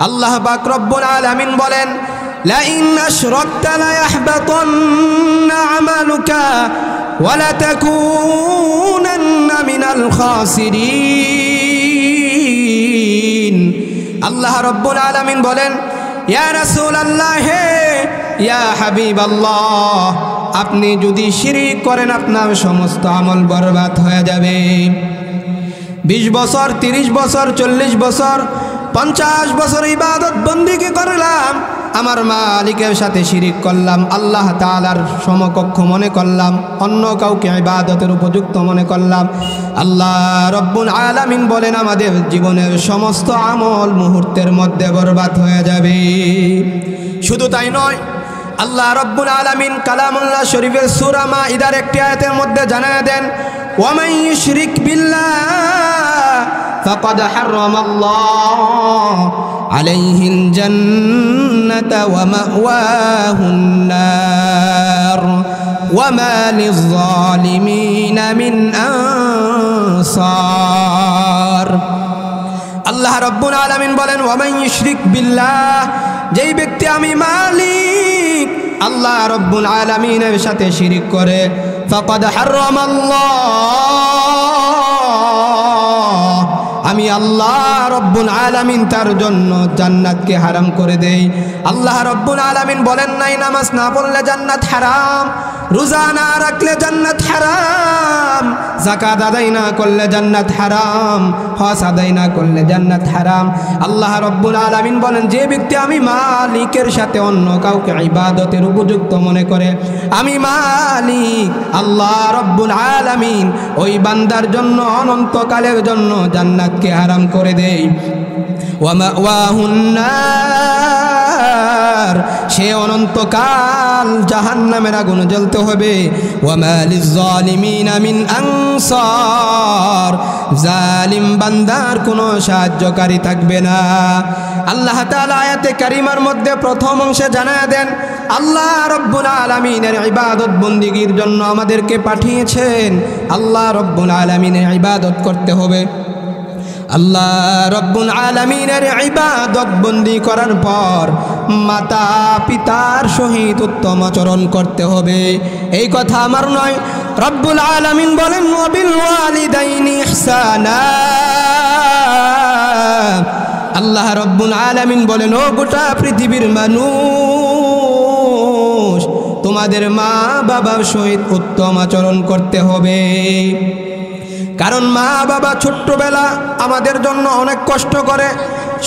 আল্লাহ পাক রব্বুল আলামিন বলেন, লাইন আশরাকতা লায়াহবাতান্না আমালুকা ওয়া লাতাকুনান্না মিনাল খাসিরিন। আল্লাহ রব্বুল আলামিন বলেন, ইয়া রাসূলুল্লাহ, হে ইয়া হাবিবাল্লাহ, আপনি যদি শিরক করেন আপনার সমস্ত আমল বরবাদ হয়ে যাবে। 20 বছর, 30 বছর, 40 বছর, 50 বছর ইবাদত বন্দেগী করলাম, আমার মালিকের সাথে শিরক করলাম, আল্লাহ তাআলার সমকক্ষ মনে করলাম, অন্য কাউকে ইবাদতের উপযুক্ত মনে করলাম। আল্লাহ রব্বুল আলামিন বলেন, আমাদের জীবনের সমস্ত আমল মুহূর্তের মধ্যে বরবাদ হয়ে যাবে। শুধু তাই নয়, আল্লাহ রব্বুল আলামিন কালামুল্লাহ শরীফের সূরা মাঈদার একটি আয়াতের মধ্যে জানায় দেন, ওয়া মান ইউশরিক বিল্লাহ ফাকাদ হারামাল্লাহু আলাইহিল জান্নাতা ওয়া মাওয়াহুন নার ওয়া মা লিয-যালিমিনা মিন আনসার। আল্লাহ রব্বুল আলামিন বলেন, ওয়া মান ইউশরিক বিল্লাহ, যেই ব্যক্তি আমি মালিক আল্লাহ রব্বুল আলামিনের সাথে শিরক করে, ফাকাদ হারামাল্লাহ, আমি আল্লাহ রব্বুল আলামিন তার জন্য জান্নাতকে হারাম করে দেই। আল্লাহ রব্বুল আলামিন বলেন নাই, নামাজ না পড়লে জান্নাত হারাম, রোজা না রাখলে জান্নাত হারাম, যাকাত আদায় না করলে জান্নাত হারাম, হজ আদায় না করলে জান্নাত হারাম। আল্লাহ রব্বুল আলামিন বলেন, যে ব্যক্তি আমি মালিকের সাথে অন্য কাউকে ইবাদতের উপযুক্ত মনে করে, আমি মালিক আল্লাহ রব্বুল আলামিন ওই বান্দার জন্য অনন্তকালের জন্য জান্নাতকে হারাম করে দেই। ওয়া মাওয়াহুন নার, সে অনন্তকাল জাহান্নামের আগুনে জ্বলতে হবে। ওয়া মা লিয-যালিমিনা মিন আনসার, জালিম বান্দার কোনো সাহায্যকারী থাকবে না। আল্লাহ তাআলা আয়াতে কারিমার মধ্যে প্রথম অংশে জানায় দেন, আল্লাহ রব্বুল আলামিনের ইবাদত বন্দেগীর জন্য আমাদেরকে পাঠিয়েছেন। আল্লাহ রব্বুল আলামিনের ইবাদত করতে হবে। আল্লাহ রব্বুল আলামিনের ইবাদত বন্দি করার পর মাতা পিতার সহিত উত্তম আচরণ করতে হবে। এই কথা আমার নয়, রব্বুল আলামিন বলেন, ওয়া বিল ওয়ালিদাইনি ইহসানা। আল্লাহ রব্বুল আলামিন বলেন, ও গোটা পৃথিবীর মানুষ, তোমাদের মা বাবার সহিত উত্তম আচরণ করতে হবে। কারণ মা বাবা ছোট্টবেলা আমাদের জন্য অনেক কষ্ট করে।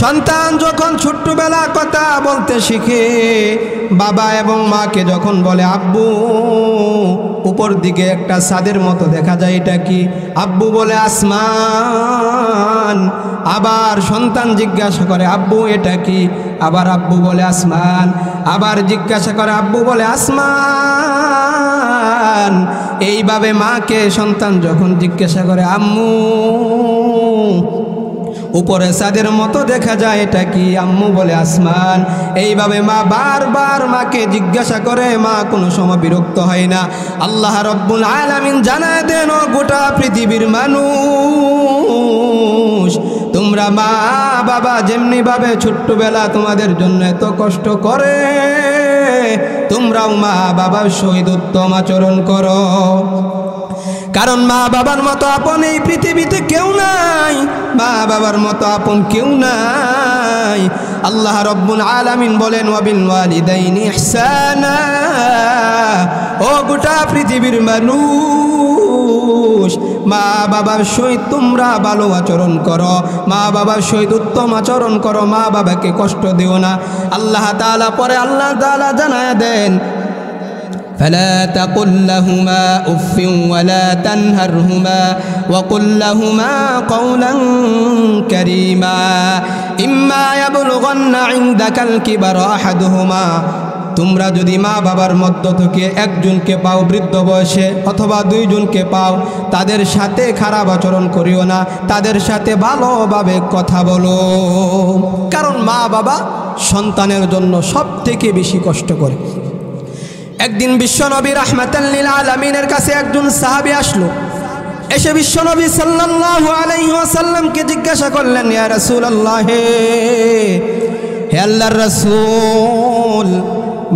সন্তান যখন ছোট্টবেলা কথা বলতে শিখে, বাবা এবং মাকে যখন বলে আব্বু, উপর দিকে একটা ছাদের মতো দেখা যায়, এটা কি? আব্বু বলে আসমান। আবার সন্তান জিজ্ঞাসা করে, আব্বু এটা কি? আবার আব্বু বলে আসমান। আবার জিজ্ঞাসা করে, আব্বু বলে আসমান। এইভাবে মাকে সন্তান যখন জিজ্ঞাসা করে, আম্মু উপরে ছাদের মতো দেখা যায়, এটা কি? আম্মু বলে আসমান। এইভাবে মা বারবার মাকে জিজ্ঞাসা করে, মা কোনো সময় বিরক্ত হয় না। আল্লাহ রব্বুল আলামিন জানায় দেন, ও গোটা পৃথিবীর মানুষ, তোমরা মা বাবা যেমনিভাবে ছোট্টবেলা তোমাদের জন্য এত কষ্ট করে, তোমরাও মা বাবার সহিত উত্তম আচরণ করো। কারণ মা বাবার মতো আপন এই পৃথিবীতে কেউ নাই, মা বাবার মতো আপন কেউ নাই। আল্লাহ রব্বুল আলামিন বলেন, ওয়া বিল ওয়ালিদাইনি ইহসানা। ও গোটা পৃথিবীর মানুষ, মা বাবার সহিত তোমরা ভালো আচরণ করো, মা বাবার সহিত উত্তম আচরণ করো, মা বাবাকে কষ্ট দিও না। আল্লাহ তাআলা পরে আল্লাহ তাআলা জানায় দেন, فلا تقل لهما أف ولا تنهرهما وقل لهما قولا كريما إما يبلغن عندك الكبر أحدهما। তোমরা যদি মা বাবার মধ্য থেকে একজনকে পাও বৃদ্ধ বয়সে অথবা দুইজনকে পাও, তাদের সাথে খারাপ আচরণ করিও না, তাদের সাথে ভালোভাবে কথা বলো। কারণ মা বাবা সন্তানের জন্য সব থেকে বেশি কষ্ট করে। একদিন বিশ্বনবী রাহমাতাল লিল আলামিনের কাছে একজন সাহাবী আসলো। এসে বিশ্বনবী সাল্লাল্লাহু আলাইহি ওয়াসাল্লামকে জিজ্ঞাসা করলেন, ইয়া রাসূলুল্লাহ, আল্লাহর রাসূল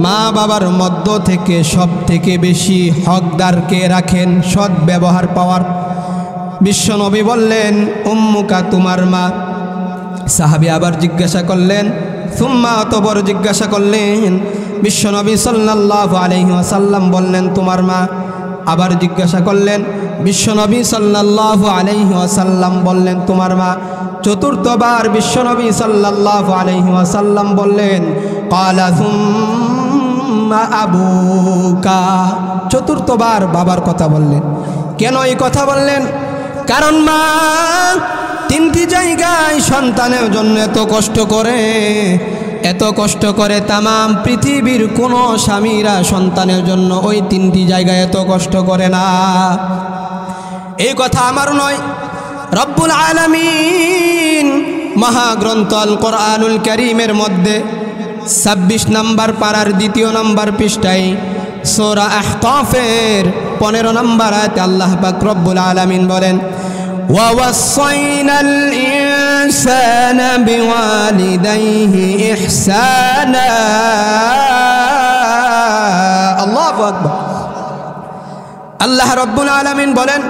মা বাবার মধ্য থেকে সব থেকে বেশি হকদারকে রাখেন সৎ ব্যবহার পাওয়ার। বিশ্বনবী বললেন উম্মুকা, তোমার মা। সাহাবী আবার জিজ্ঞাসা করলেন সুম্মা, অতঃপর জিজ্ঞাসা করলেন। বিশ্বনবী সাল্লাল্লাহু আলাইহি ওয়াসাল্লাম বললেন তোমার মা। আবার জিজ্ঞাসা করলেন। বিশ্বনবী সাল্লাল্লাহু আলাইহি ওয়াসাল্লাম বললেন তোমার মা। চতুর্থবার বিশ্বনবী সাল্লাল্লাহু আলাইহি ওয়াসাল্লাম বললেন ক্বালা সুম্মা আবুকা। চতুর্থবার বাবার কথা বললেন। কেন এই কথা বললেন? কারণ মা তিনটি জায়গায় সন্তানের জন্য এত কষ্ট করে, এত কষ্ট করে তামাম পৃথিবীর কোনো স্বামীরা সন্তানের জন্য ওই তিনটি জায়গায় এত কষ্ট করে না। এই কথা আমার নয়, রব্বুল আলামিন মহাগ্রন্থ আল কোরআনুল কারীমের মধ্যে 26 নম্বর পারার 2 নম্বর পৃষ্ঠায় সূরা আহকাফের 15 নম্বর আয়াতে আল্লাহ পাক রব্বুল আলামিন বলেন وَوَصَّيْنَا الْإِنسَانَ بِوَالِدَيْهِ إِحْسَانًا। আল্লাহু আকবার। আল্লাহ রব্বুল আলামিন বলেন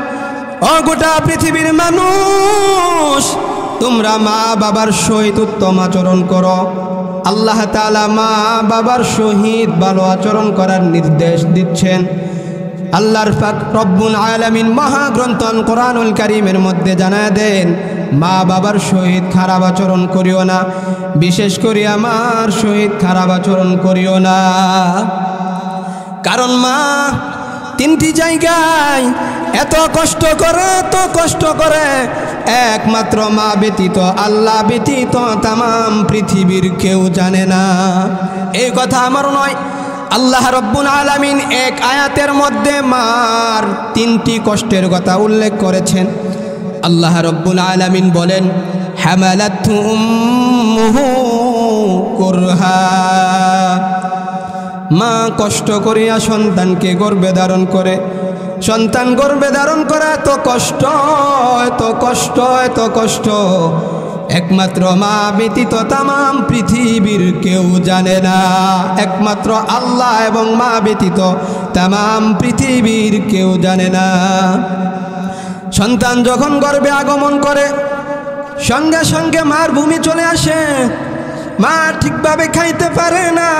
ও গোটা পৃথিবীর মানুষ, তোমরা মা বাবার সহিত উত্তম আচরণ করো। আল্লাহ তাআলা মা বাবার সহিত ভালো আচরণ করার নির্দেশ দিচ্ছেন। আল্লাহর পাক রব্বুল আলামিন মহাগ্রন্থ আল কোরআনুল কারীমের মধ্যে জানায় দেন মা বাবার সহিত খারাপ আচরণ করিও না, বিশেষ করে আমার সহিত খারাপ আচরণ করিও না। কারণ মা তিনটি জায়গায় এত কষ্ট করে, এত কষ্ট করে, একমাত্র মা ব্যতীত, আল্লাহ ব্যতীত তামাম পৃথিবীর কেউ জানে না। এই কথা আমার নয়, আল্লাহ রব্বুল আলামিন এক আয়াতের মধ্যে মার তিনটি কষ্টের কথা উল্লেখ করেছেন। আল্লাহ রব্বুল আলামিন বলেন হামালাতহু উম্মুহু কুরহা, মা কষ্ট করিয়া সন্তানকে গর্ভে ধারণ করে। সন্তান গর্ভে ধারণ করা এত কষ্ট, এত কষ্ট, এত কষ্ট, একমাত্র মা ব্যতীত তামাম পৃথিবীর কেউ জানে না। একমাত্র আল্লাহ এবং মা ব্যতীত তামাম পৃথিবীর কেউ জানে না। সন্তান যখন গর্ভে আগমন করে সঙ্গে সঙ্গে মার ভূমি চলে আসে। মা ঠিকভাবে খাইতে পারে না,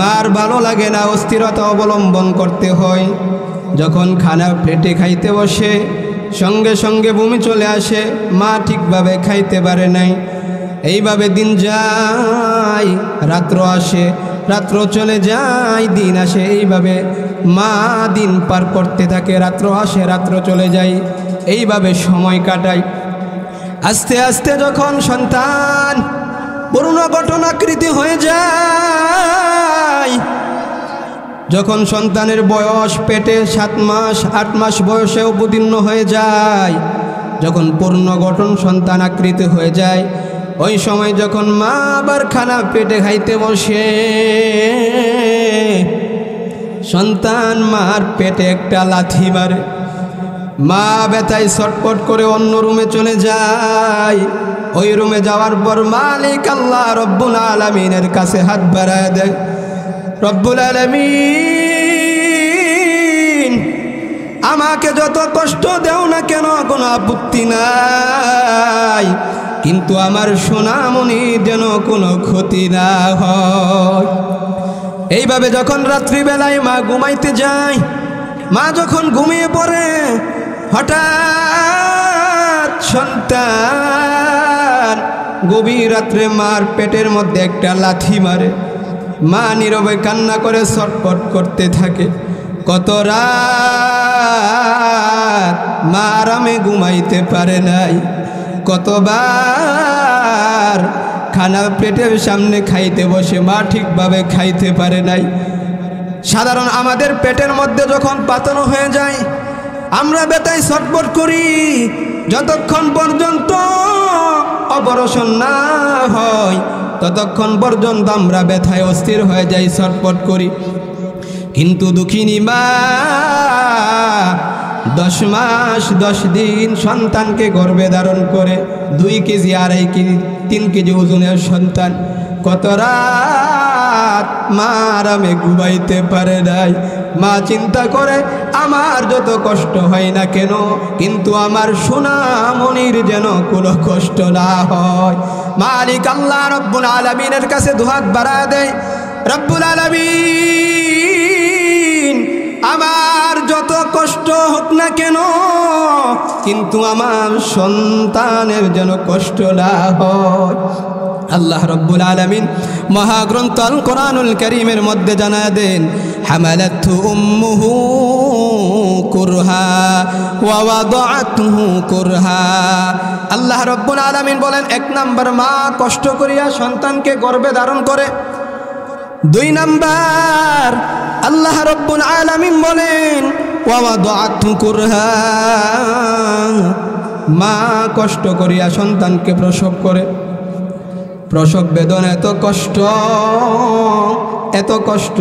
মার ভালো লাগে না, অস্থিরতা অবলম্বন করতে হয়। যখন খানা পেটে খাইতে বসে সঙ্গে সঙ্গে বমি চলে আসে, মা ঠিকভাবে খাইতে পারে নাই। এইভাবে দিন যায়, রাত্র আসে, রাত্র চলে যায়, দিন আসে। এইভাবে মা দিন পার করতে থাকে, রাত্র আসে, রাত্র চলে যায়, এইভাবে সময় কাটায়। আস্তে আস্তে যখন সন্তান পূর্ণ গঠনাকৃতি হয়ে যায়, যখন সন্তানের বয়স পেটে 7 মাস 8 মাস বয়সে উপতীর্ণ হয়ে যায়, যখন পূর্ণ গঠন সন্তান আকৃতি হয়ে যায়, ওই সময় যখন মা আবার খানা পেটে খাইতে বসে, সন্তান মার পেটে একটা লাথি মারে। মা ব্যথায় ছটফট করে অন্য রুমে চলে যায়। ওই রুমে যাওয়ার পর মালিক আল্লাহ রব্বুল আলামিনের কাছে হাত বাড়ায় দেয়। রব্বুল আলামিন, আমাকে যত কষ্ট দেও না কেন কোনো আপত্তি নাই, কিন্তু আমার সোনামণির যেন কোনো ক্ষতি না হয়। এইভাবে যখন রাত্রিবেলায় মা ঘুমাইতে যায়, মা যখন ঘুমিয়ে পড়ে, হঠাৎ সন্তান গভীর রাত্রে মার পেটের মধ্যে একটা লাথি মারে। মা নীরবে কান্না করে ছটফট করতে থাকে। কত রাত মা আরামে ঘুমাইতে পারে নাই, কতবার খানা পেটের সামনে খাইতে বসে মা ঠিকভাবে খাইতে পারে নাই। সাধারণ আমাদের পেটের মধ্যে যখন পাতন হয়ে যায়, আমরা ব্যথায় ছটফট করি, যতক্ষণ পর্যন্ত অপারেশন না হয় ততক্ষণ পর্যন্ত আমরা ব্যথায় অস্থির হয়ে যাই, ছটফট করি। কিন্তু দুঃখিনী মা 10 মাস 10 দিন সন্তানকে গর্ভে ধারণ করে 2 কেজি 2.5 কেজি কেজি ওজনের সন্তান কত রাত মা আরামে ঘুমাইতে পারে নাই। মা চিন্তা করে আমার যত কষ্ট হয় না কেন, কিন্তু আমার সোনামণির যেন কোনো কষ্ট না হয়। মালিক আল্লাহ রব্বুল আলামিনের কাছে দুহাত বাড়ায় দেয়, রব্বুল আলামিন আমার যত কষ্ট হোক না কেন, কিন্তু আমার সন্তানের যেন কষ্ট না হয়। আল্লাহ রব্বুল আলামিন মহাগ্রন্থ আল কোরআনুল কারীমের মধ্যে জানায় দেন, হামালাতহু উম্মুহু কুরহা ওয়া ওয়াদাআতহু কুরহা। আল্লাহ রব্বুল আলামিন বলেন, এক নাম্বার মা কষ্ট করিয়া সন্তানকে গর্ভে ধারণ করে। দুই নাম্বার আল্লাহ রব্বুল আলামিন বলেন ওয়া ওয়াদাআতহু কুরহা, মা কষ্ট করিয়া সন্তানকে প্রসব করে। প্রসব বেদনা এত কষ্ট,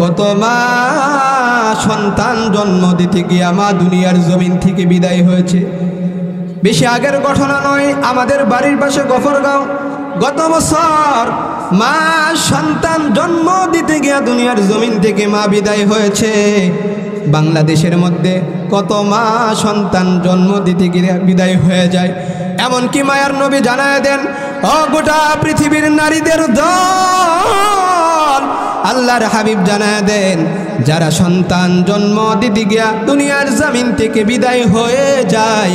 কত মা সন্তান জন্ম দিতে গিয়া মা দুনিয়ার জমিন থেকে বিদায় হয়েছে। বেশি আগের ঘটনা নয়, আমাদের বাড়ির পাশে গফরগাঁও, গত বছর মা সন্তান জন্ম দিতে গিয়া দুনিয়ার জমিন থেকে মা বিদায় হয়েছে। বাংলাদেশের মধ্যে কত মা সন্তান জন্ম দিতে গিয়ে বিদায় হয়ে যায়। এমনকি মায়ার নবী জানায় দেন, ও গোটা পৃথিবীর নারীদের দল, আল্লাহর হাবিব জানায় দেন, যারা সন্তান জন্ম দিতে গিয়া দুনিয়ার জমিন থেকে বিদায় হয়ে যায়,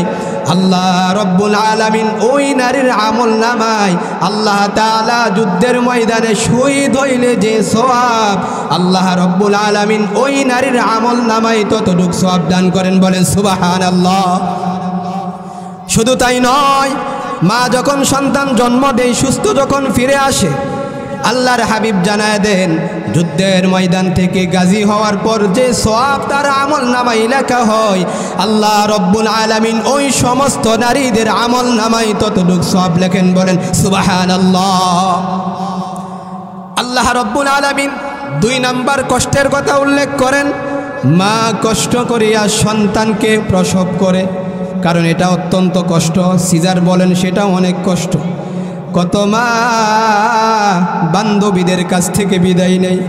আল্লাহ রব্বুল আলামিন ওই নারীর আমল নামায় আল্লাহ তাআলা যুদ্ধের ময়দানে শহীদ হইলে যে সওয়াব, আল্লাহ রব্বুল আলামিন ওই নারীর আমল নামায় ততটুক সওয়াব দান করেন। বলেন সুবহানাল্লাহ। শুধু তাই নয়, মা যখন সন্তান জন্ম দেয়, সুস্থ যখন ফিরে আসে, আল্লাহর হাবিব জানায় দেন, যুদ্ধের ময়দান থেকে গাজী হওয়ার পর যে সওয়াব তার আমল নামায় লেখা হয়, আল্লাহ রব্বুল আলামিন ওই সমস্ত নারীদের আমল নামায় ততটুক সওয়াব লেখেন। বলেন সুবহানাল্লাহ। আল্লাহ রব্বুল আলামিন দুই নাম্বার কষ্টের কথা উল্লেখ করেন, মা কষ্ট করিয়া সন্তানকে প্রসব করে, কারণ এটা অত্যন্ত কষ্ট। সিজার বলেন সেটা অনেক কষ্ট। কত মা বান্ধবীদের কাছ থেকে বিদায় নেই,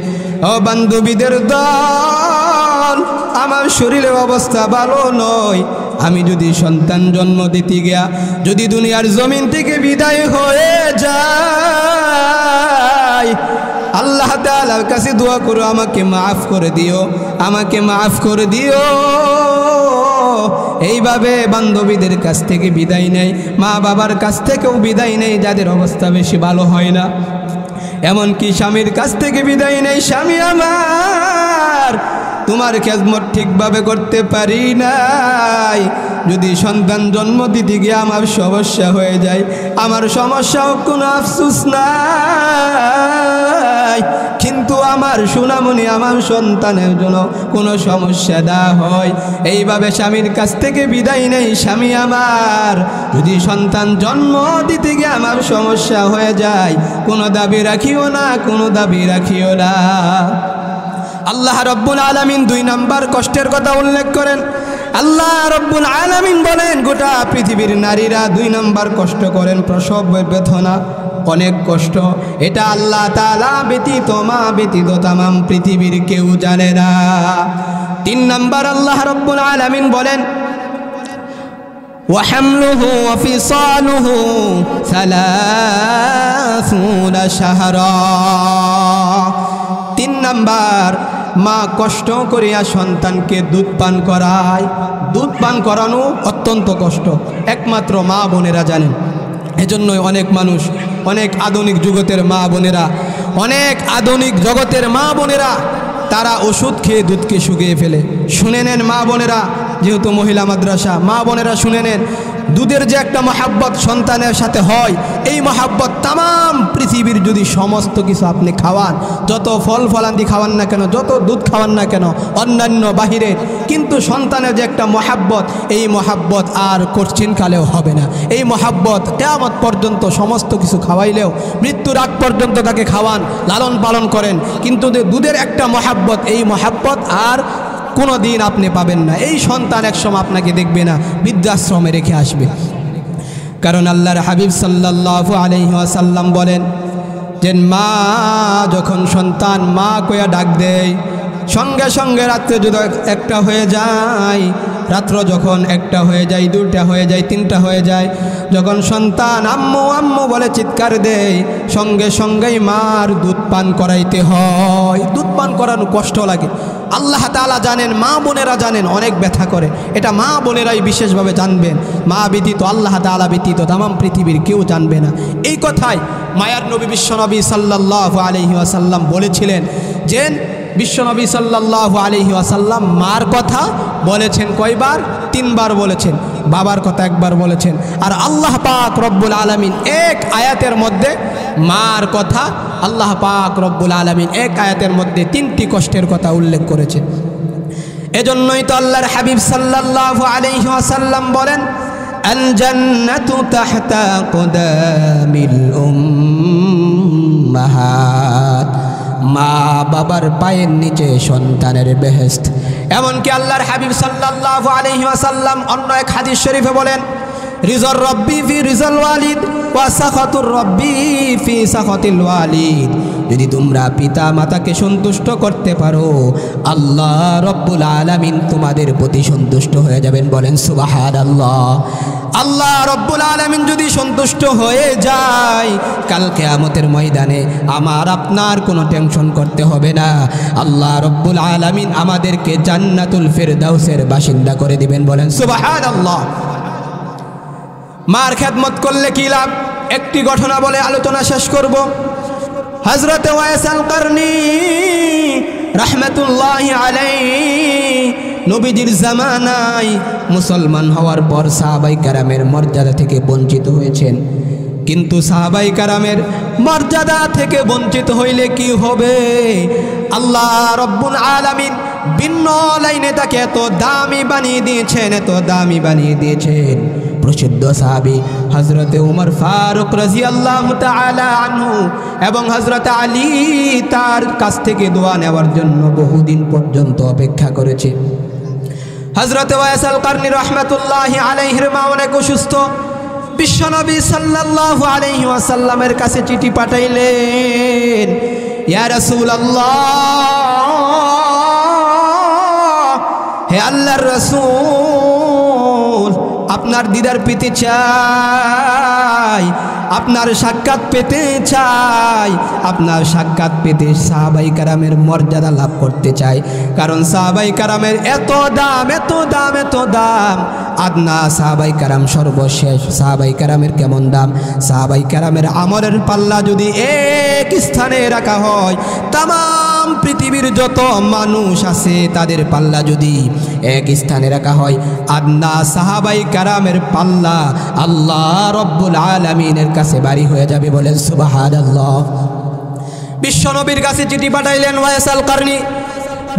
ও বান্ধবীদের দল, আমার শরীরের অবস্থা ভালো নয়, আমি যদি সন্তান জন্ম দিতে গিয়া যদি দুনিয়ার জমিন থেকে বিদায় হয়ে যাই, আল্লাহ তাআলার কাছে দোয়া করো, আমাকে মাফ করে দিও, আমাকে মাফ করে দিও। এইভাবে বান্ধবীদের কাছ থেকে বিদায় নেয়, মা বাবার কাছ থেকেও বিদায় নেয় যাদের অবস্থা বেশি ভালো হয় না। এমনকি স্বামীর কাছ থেকে বিদায় নেয়, স্বামী আমার তোমার খেদমত ঠিকভাবে করতে পারি নাই, যদি সন্তান জন্ম দিতে গিয়ে আমার সমস্যা হয়ে যায়, আমার সমস্যাও কোনো আফসোস নাই, কিন্তু আমার সোনামণি আমার সন্তানের জন্য কোনো সমস্যা না হয়। এইভাবে স্বামীর কাছ থেকে বিদায় নেই, স্বামী আমার যদি সন্তান জন্ম দিতে গিয়ে আমার সমস্যা হয়ে যায়, কোনো দাবি রাখিও না, কোনো দাবি রাখিও না। আল্লাহ রব্বুল আলামিন দুই নাম্বার কষ্টের কথা উল্লেখ করেন। আল্লাহ রব্বুল আলামিন বলেন, গোটা পৃথিবীর নারীরা দুই নাম্বার কষ্ট করেন, প্রসব বেদনা, অনেক কষ্ট। এটা আল্লাহ তাআলা ব্যতীত, মা ব্যতীত তামাম পৃথিবীর কেউ জানে না। তিন নাম্বার আল্লাহ রব্বুল আলামিন বলেন, ওয়াহামলুহু ওয়া ফিসালুহু 30 শাহরা। তিন নাম্বার, মা কষ্ট করিয়া সন্তানকে দুধ পান করায়। দুধ পান করানো অত্যন্ত কষ্ট, একমাত্র মা বোনেরা জানেন। এজন্যই অনেক মানুষ, অনেক আধুনিক জগতের মা বোনেরা, অনেক আধুনিক জগতের মা বোনেরা তারা ওষুধ খেয়ে দুধকে শুকিয়ে ফেলে। শুনে নেন মা বোনেরা, যেহেতু মহিলা মাদ্রাসা, মা বোনেরা শুনে নেন, দুধের যে একটা মহাব্বত সন্তানের সাথে হয়, এই মহাব্বত তামাম পৃথিবীর যদি সমস্ত কিছু আপনি খাওয়ান, যত ফল ফলান্তি খাওয়ান না কেন, যত দুধ খাওয়ান না কেন, অন্যান্য বাহিরে, কিন্তু সন্তানের যে একটা মহাব্বত, এই মহাব্বত আর কঠিনকালেও হবে না। এই মহাব্বত কিয়ামত পর্যন্ত সমস্ত কিছু খাওয়াইলেও, মৃত্যুর আগ পর্যন্ত তাকে খাওয়ান, লালন পালন করেন, কিন্তু যে দুধের একটা মহাব্বত, এই মহাব্বত আর কোনো দিন আপনি পাবেন না। এই সন্তান একসময় আপনাকে দেখবে না, বৃদ্ধাশ্রমে রেখে আসবে। কারণ আল্লাহর হাবিব সাল্লাল্লাহু আলাইহি ওয়াসাল্লাম বলেন যে মা যখন সন্তান মা কইয়া ডাক দেয়, সঙ্গে সঙ্গে রাত্রে যদি একটা হয়ে যায়, রাত্র যখন একটা হয়ে যায়, দুটা হয়ে যায়, তিনটা হয়ে যায়, যখন সন্তান আম্মু আম্মু বলে চিৎকার দেয়, সঙ্গে সঙ্গেই মার দুধ পান করাইতে হয়। দুধ পান করানো কষ্ট লাগে, আল্লাহ তাআলা জানেন, মা বোনেরা জানেন অনেক ব্যথা করে, এটা মা বোনেরাই বিশেষভাবে জানবেন। মা ব্যতীত, আল্লাহ তাআলা ব্যতীত তামাম পৃথিবীর কেউ জানবে না। এই কথাই মায়ার নবী বিশ্বনবী সাল্লাল্লাহু আলাইহি ওয়াসাল্লাম বলেছিলেন যে বিশ্বনবী সাল্লাল্লাহু আলাইহি ওয়াসাল্লাম মার কথা বলেছেন কয়বার? 3 বার বলেছেন। বাবার কথা একবার বলেছেন। আর আল্লাহ পাক রব্বুল আলামিন এক আয়াতের মধ্যে মার কথা আল্লাহ পাক রব্বুল আলামিন এক আয়াতের মধ্যে 3টি কষ্টের কথা উল্লেখ করেছেন। এজন্যই তো আল্লাহর হাবিব সাল্লাল্লাহু আলাইহি ওয়াসাল্লাম বলেন, আল জান্নাতু তাহতা কদামিল উম্মাহাত, মা বাবার পায়ের নিচে সন্তানের বেহেশত। এমনকি আল্লাহর হাবিব সাল্লাল্লাহু আলাইহি ওয়াসাল্লাম অন্য এক হাদিস শরীফে বলেন, রিজার রব্বি ফি রিজাল ওয়ালিদ ওয়া সাখাতুর রব্বি ফি সাখাতিল ওয়ালিদ। যদি তোমরা পিতা মাতাকে সন্তুষ্ট করতে পারো, আল্লাহ রব্বুল আলামিন তোমাদের প্রতি সন্তুষ্ট হয়ে যাবেন। বলেন সুবহানাল্লাহ। আল্লাহ রব্বুল আলামিন যদি সন্তুষ্ট হয়ে যায়, কাল কিয়ামতের ময়দানে আমার আপনার কোনো টেনশন করতে হবে না। আল্লাহ রব্বুল আলামিন আমাদেরকে জান্নাতুল ফিরদাউসের বাসিন্দা করে দিবেন। বলেন সুবহানাল্লাহ। মার খেদমত করলে কি লাভ? একটি ঘটনা বলে আলোচনা শেষ করব। হযরত ওয়াইস আল কারনী রাহমাতুল্লাহি আলাইহি নবীজির জামানায় মুসলমান হওয়ার পর সাহাবায়ে কেরামের মর্যাদা থেকে বঞ্চিত হয়েছেন। কিন্তু সাহাবায়ে কেরামের মর্যাদা থেকে বঞ্চিত হইলে কি হবে? আল্লাহ রব্বুল আলামিন ভিন্ন লাইনে তাকে এত দামি বানিয়ে দিয়েছেন, এত দামি বানিয়ে দিয়েছেন। প্রসিদ্ধ সাহাবী হযরতে ওমর ফারুক রাদিয়াল্লাহু তাআলা আনহু এবং হযরত আলী তার কাছ থেকে দোয়া নেওয়ার জন্য বহুদিন পর্যন্ত অপেক্ষা করেছে। হযরত ওয়াইস আল কারনী রাহমাতুল্লাহি আলাইহির মা অনেক অসুস্থ। বিশ্বনবী সাল্লাল্লাহু আলাইহি ওয়াসাল্লামের কাছে চিঠি পাঠাইলেন, ইয়া রাসূলুল্লাহ, হে আল্লাহর রাসূল, আপনার দিদার পেতে চাই, আপনার সাক্ষাৎ পেতে চাই, আপনার সাক্ষাৎ পেতে সাহাবায়ে কেরামের মর্যাদা লাভ করতে চাই। কারণ সাহাবায়ে কেরামের এত দাম, এত দাম, এত দাম। আদনা সাহাবায়ে কেরাম সর্বশেষ। সাহাবায়ে কেরামের কেমন দাম? সাহাবায়ে কেরামের আমলের পাল্লা যদি এক স্থানে রাখা হয়, তামাম পৃথিবীর যত মানুষ আছে তাদের পাল্লা যদি এক স্থানে রাখা হয়, আদনা সাহাবায়ে কেরামের পাল্লা আল্লাহ রব্বুল আলামিনের কাছে বাড়ি হয়ে যাবে। বলেন সুবহানাল্লাহ। বিশ্বনবীর কাছে চিঠি পাঠাইলেন ওয়াইস আল কারনী।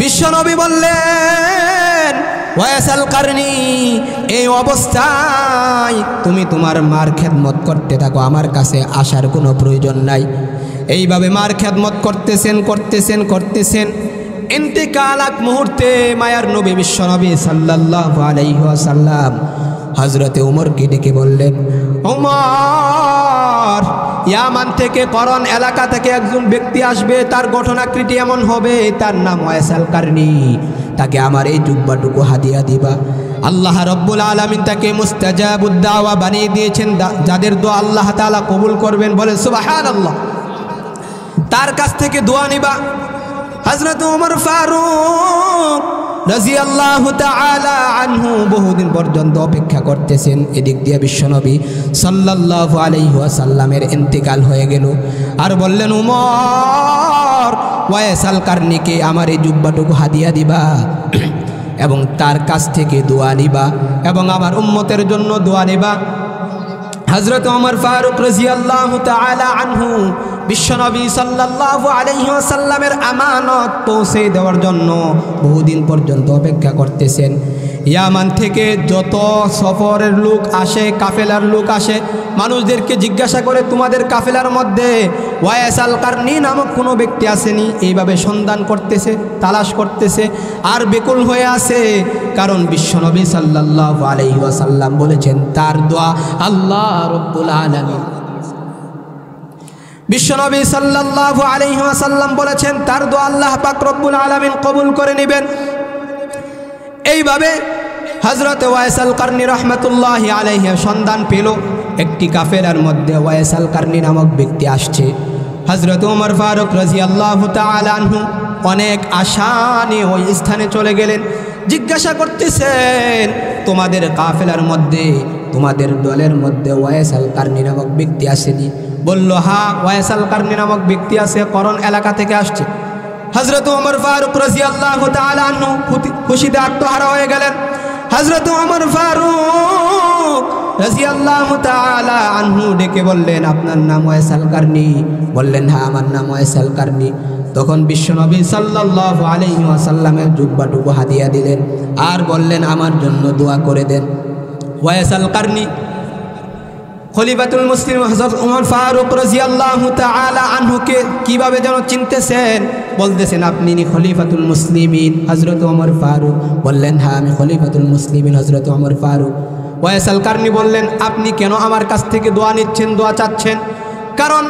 বিশ্বনবী বললেন, ওয়াইস আল কারনী, এই অবস্থায় তুমি তোমার মার খেদমত করতে থাকো, আমার কাছে আসার কোনো প্রয়োজন নাই। এইভাবে মার খেদমত করতেছেন করতেছেন করতেছেন। ইন্তেকাল এক মুহূর্তে মায়ার নবী বিশ্বনবী সাল্লাল্লাহু আলাইহি ওয়াসাল্লাম হযরতে ওমরকে ডেকে বললেন, ওমর, ইয়ামান থেকে করন এলাকা থেকে একজন ব্যক্তি আসবে, তার ঘটনাকৃতি এমন হবে, তার নাম ওয়াইস আল কারনী, তাকে আমার এই জুব্বাটুকু হাদিয়া দিবা। আল্লাহ রব্বুল আলামিন তাকে মুস্তাজাবুদ দাওয়া বানিয়ে দিয়েছেন, যাদের দোয়া আল্লাহ তাআলা কবুল করবেন। বলে সুবহানাল্লাহ। তার কাছ থেকে দোয়া নিবা। হযরত ওমর ফারুক রাদিয়াল্লাহু তাআলা আনহু বহুদিন পর্যন্ত অপেক্ষা করতেছেন। এদিক দিয়ে বিশ্বনবী সাল্লাল্লাহু আলাইহি ওয়াসাল্লামের ইন্তেকাল হয়ে গেল। আর বললেন, ওমর, ওয়াইস আল কারনীকে আমার এই জুব্বাটুকু হাদিয়া দিবা এবং তার কাছ থেকে দোয়া নিবা এবং আমার উম্মতের জন্য দোয়া নিবা। হযরত ওমর ফারুক রাদিয়াল্লাহু তাআলা আনহু বিশ্বনবী সাল্লাল্লাহু আলাইহি ওয়াসাল্লামের আমানত পৌঁছে দেওয়ার জন্য বহুদিন পর্যন্ত অপেক্ষা করতেছেন। ইয়ামান থেকে যত সফরের লোক আসে, কাফেলার লোক আসে, মানুষদেরকে জিজ্ঞাসা করে তোমাদের কাফেলার মধ্যে ওয়াইস আল কারনি নামক কোনো ব্যক্তি আসেনি? এইভাবে সন্ধান করতেছে, তালাশ করতেছে আর বেকুল হয়ে আছে। কারণ বিশ্বনবী সাল্লাল্লাহু আলাইহি ওয়াসাল্লাম বলেছেন তার দোয়া আল্লাহ রব্বুল আলামিন, বিশ্বনবী সাল্লাল্লাহু আলাইহি ওয়াসাল্লাম বলেছেন তার দোয়া আল্লাহ পাক রব্বুল আলামিন কবুল করে নেবেন। এইভাবে হযরত ওয়াইস আল কারনি রহমাতুল্লাহি আলাইহি সন্ধান পেল একটি কাফেলার মধ্যে ওয়াইস আল কারনি নামক ব্যক্তি আসছে। হযরত ওমর ফারুক রাদিয়াল্লাহু তাআলা আনহু অনেক আশা নিয়ে ওই স্থানে চলে গেলেন। জিজ্ঞাসা করতেছেন তোমাদের কাফেলার মধ্যে, তোমাদের দলের মধ্যে ওয়াইস আল কারনি নামক ব্যক্তি আসেনি? বলল হ্যাঁ, ওয়াইস আল কারনি নামক ব্যক্তি আছে, করণ এলাকা থেকে আসছে। হযরত ওমর ফারুক রাদিয়াল্লাহু তাআলা আনহু খুশিতে আত্মহারা হয়ে গেলেন। হযরত ওমর ফারুক রাদিয়াল্লাহু তাআলা আনহু ডেকে বললেন আপনার নাম ওয়াইস আল কারনি? বললেন হ্যাঁ আমার নাম ওয়াইস আল কারনি। তখন বিশ্বনবী সাল্লাল্লাহু আলাইহি ওয়াসাল্লামের জুব্বাটুকু হাদিয়া দিলেন আর বললেন আমার জন্য দোয়া করে দেন। ওয়াইস আল কারনি খলিফাতুল মুসলিম হযরত ওমর ফারুক রাদিয়াল্লাহু তাআলা আনহুকে কিভাবে যেন চিনতেছেন, বলতেছেন আপনি নি খলিফাতুল মুসলিমিন হযরত ওমর ফারুক? বললেন হ্যাঁ আমি খলিফাতুল মুসলিমিন হযরত ওমর ফারুক। ওয়াইস আল কারনি বললেন আপনি কেন আমার কাছ থেকে দোয়া নিচ্ছেন, দোয়া চাচ্ছেন? কারণ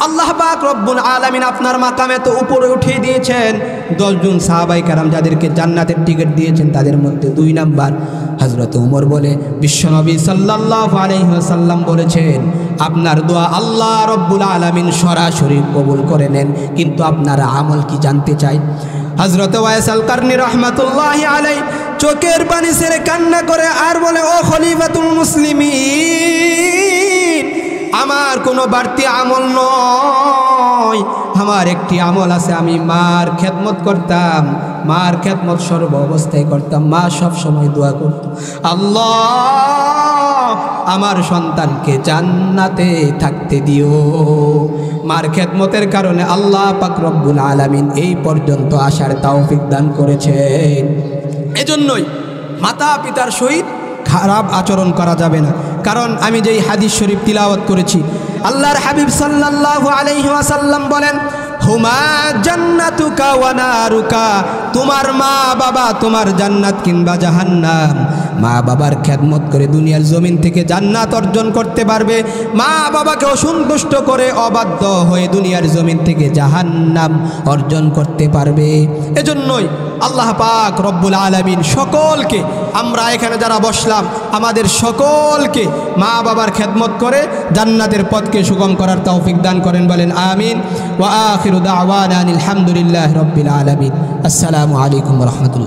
আল্লাহ পাক রব্বুল আলামিন আপনার মাকামে তো উপরে উঠিয়ে দিয়েছেন 10 জন সাহাবায়ে কেরাম যাদেরকে জান্নাতের টিকিট দিয়েছেন, তাদের মধ্যে 2 নাম্বার হযরত ওমর বলে বিশ্বনবী সাল্লাল্লাহু আলাইহি ওয়াসাল্লাম বলেছেন আপনার দোয়া আল্লাহ রব্বুল আলামিন সরাসরি কবুল করে নেন, কিন্তু আপনার আমল কি জানতে চাই। হযরত ওয়াইস আল কারনি রাহমাতুল্লাহি আলাইহি চোখের পানি ছেড়ে কান্না করে আর বলে ও খলিফাতুল মুসলিমিন, আমার কোনো বাড়তি আমল নয়, আমার একটি আমল আছে। আমি মার খেদমত করতাম, মার খেদমত সর্ব অবস্থায় করতাম, মা সব সময় দোয়া করত আল্লাহ আমার সন্তানকে জান্নাতে থাকতে দিও। মার খেদমতের কারণে আল্লাহ পাক রব্বুল আলামিন এই পর্যন্ত আসার তৌফিক দান করেছেন। এজন্যই মাতা পিতার সহিত খারাপ আচরণ করা যাবে না। কারণ আমি যেই হাদিস শরীফ তিলাওয়াত করেছি, আল্লাহর হাবিব সাল্লাল্লাহু আলাইহি ওয়াসাল্লাম বলেন হুমা জান্নাতুকা ওয়া নারুকা, তোমার মা বাবা তোমার জান্নাত কিংবা জাহান্নাম। মা বাবার খেদমত করে দুনিয়ার জমিন থেকে জান্নাত অর্জন করতে পারবে, মা বাবাকে অসন্তুষ্ট করে অবাধ্য হয়ে দুনিয়ার জমিন থেকে জাহান্নাম অর্জন করতে পারবে। এজন্যই আল্লাহ পাক রব্বুল আলামিন সকলকে, আমরা এখানে যারা বসলাম আমাদের সকলকে মা বাবার খেদমত করে জান্নাতের পথকে সুগম করার তৌফিক দান করেন, বলেন আমিন। ওয়া আখিরু দাওয়ানা আলহামদুলিল্লাহি রাব্বিল আলামিন। আসসালামু আলাইকুম ওয়া রাহমাতুল্লাহ।